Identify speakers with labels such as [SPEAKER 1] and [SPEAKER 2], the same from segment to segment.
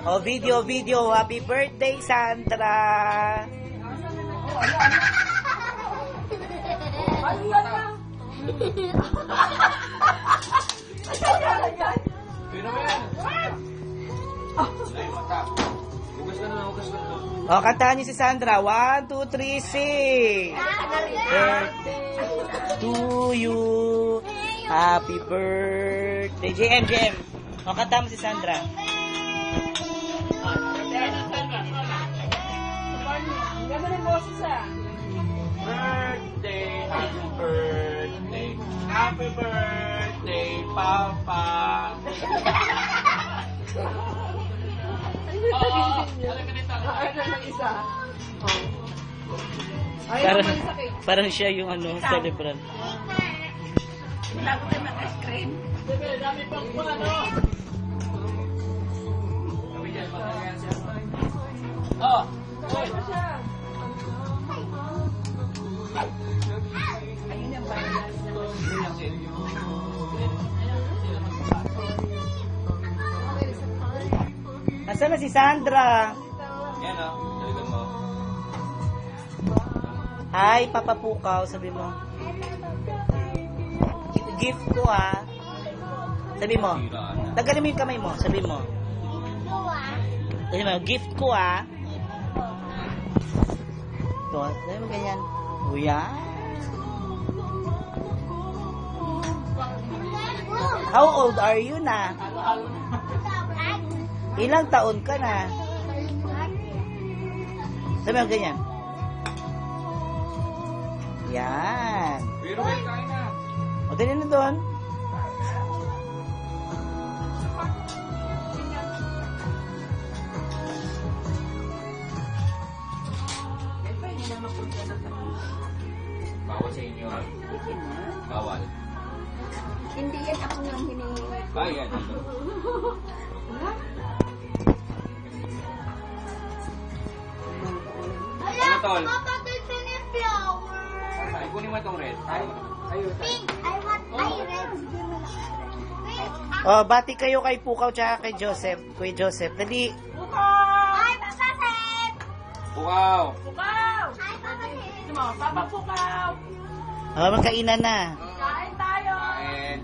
[SPEAKER 1] Oh, video. Happy birthday, Sandra. Oh, kantahan niyo si Sandra. 1, 2, 3, sing. Birthday to you. Happy birthday. JM. Oh, kantahan mo si Sandra.
[SPEAKER 2] Ganda ng boses ah.
[SPEAKER 3] Birthday, happy birthday, Papa.
[SPEAKER 1] Parang siya yung celebrant.
[SPEAKER 2] Bago tayo mag-ice cream.
[SPEAKER 3] Dami pang Oh,
[SPEAKER 2] Ayun yung bayan.
[SPEAKER 1] Nasaan na si Sandra?
[SPEAKER 3] yan o, talagang mo.
[SPEAKER 1] Ay, papapukaw, sabi mo. Gift ko Sabi mo. Tagalin mo yung kamay mo, sabi mo. Sabi mo, gift ko Ito, sabi mo ganyan. Uya. How old are you na? Ilang taon ka na? Sabi mo ganyan. Yan.
[SPEAKER 3] Pero kain na.
[SPEAKER 1] O, ganyan na doon.
[SPEAKER 3] Bawal sa inyo. Bawal.
[SPEAKER 2] Hindi yan ako nang hiningi.
[SPEAKER 3] Bayan. Ano tol? Ay, kunin mo itong red. Ayun.
[SPEAKER 1] Oh, bati kayo kay Pukaw tsaka kay Joseph. Kuya Joseph, dali.
[SPEAKER 3] Pukaw.
[SPEAKER 2] Pukaw! Papa Pukaw!
[SPEAKER 1] Oh, magkainan na.
[SPEAKER 2] Kain tayo!
[SPEAKER 3] Kain.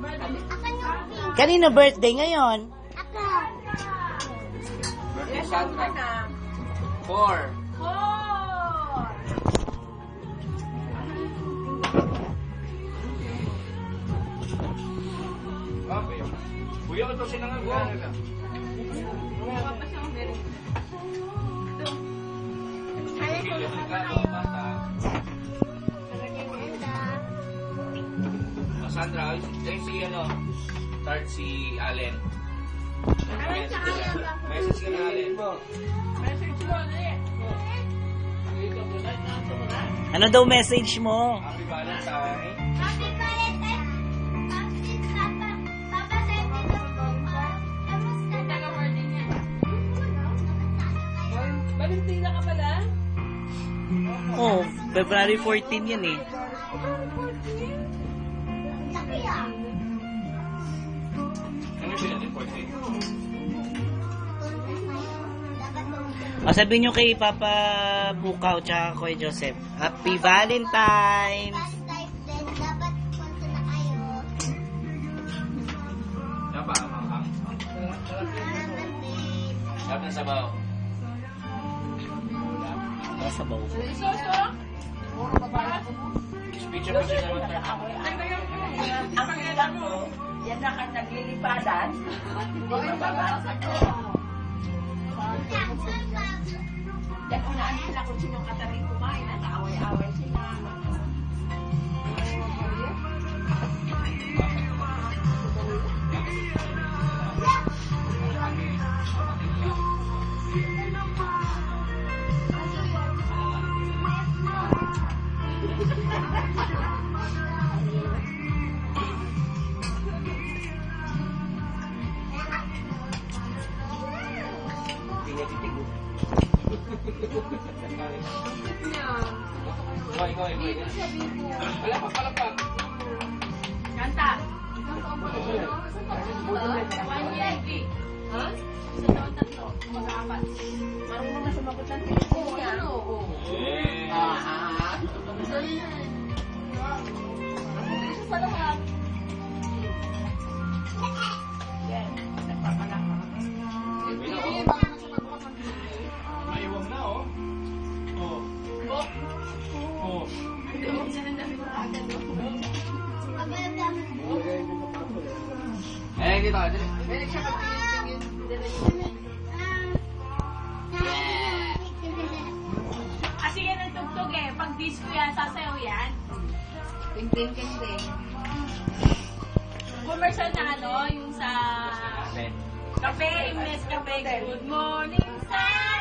[SPEAKER 1] Kanino birthday ngayon?
[SPEAKER 3] Birthday
[SPEAKER 2] Yes,
[SPEAKER 3] Sandra.
[SPEAKER 2] na.
[SPEAKER 3] 4.
[SPEAKER 2] 4!
[SPEAKER 3] Okay. Kuya, ito sinangal ko. Sandra, ayun si start si Allen. Message ka na Allen.
[SPEAKER 2] Message mo ulit.
[SPEAKER 1] Ano daw message mo?
[SPEAKER 3] Happy Valentine.
[SPEAKER 2] Valentina ka pala?
[SPEAKER 1] Oh, February 14 yan eh.
[SPEAKER 3] Ano siya natin 14?
[SPEAKER 1] O, sabihin nyo kay Papa Bukaw tsaka kay Joseph. Happy Valentine's!
[SPEAKER 3] Dapat Dapat ng sabaw.
[SPEAKER 1] Sabaw.
[SPEAKER 2] Isoso?
[SPEAKER 3] Picture naman tayo.
[SPEAKER 2] Ang kailan mo, yan na ka naglilipadan. Hindi mababasa ko. Yan unaan sila kung sino katabi kumain at away-away sila.
[SPEAKER 3] Palakpak.
[SPEAKER 2] Kanta. Marunong na sumagot ng Pilipino.
[SPEAKER 3] Eh.
[SPEAKER 2] Sa lahat. Yes, nagpapanak.
[SPEAKER 3] Maiwag na, oh. Oh. Oh. Eh, dito ka.
[SPEAKER 4] Sige ng tugtog eh. Pag disco yan, sasayaw yan.
[SPEAKER 2] Ting-ting, ting-ting.
[SPEAKER 4] Commercial na ano, yung sa
[SPEAKER 3] Kape.
[SPEAKER 4] kape, Inglés kape. Good morning, sir!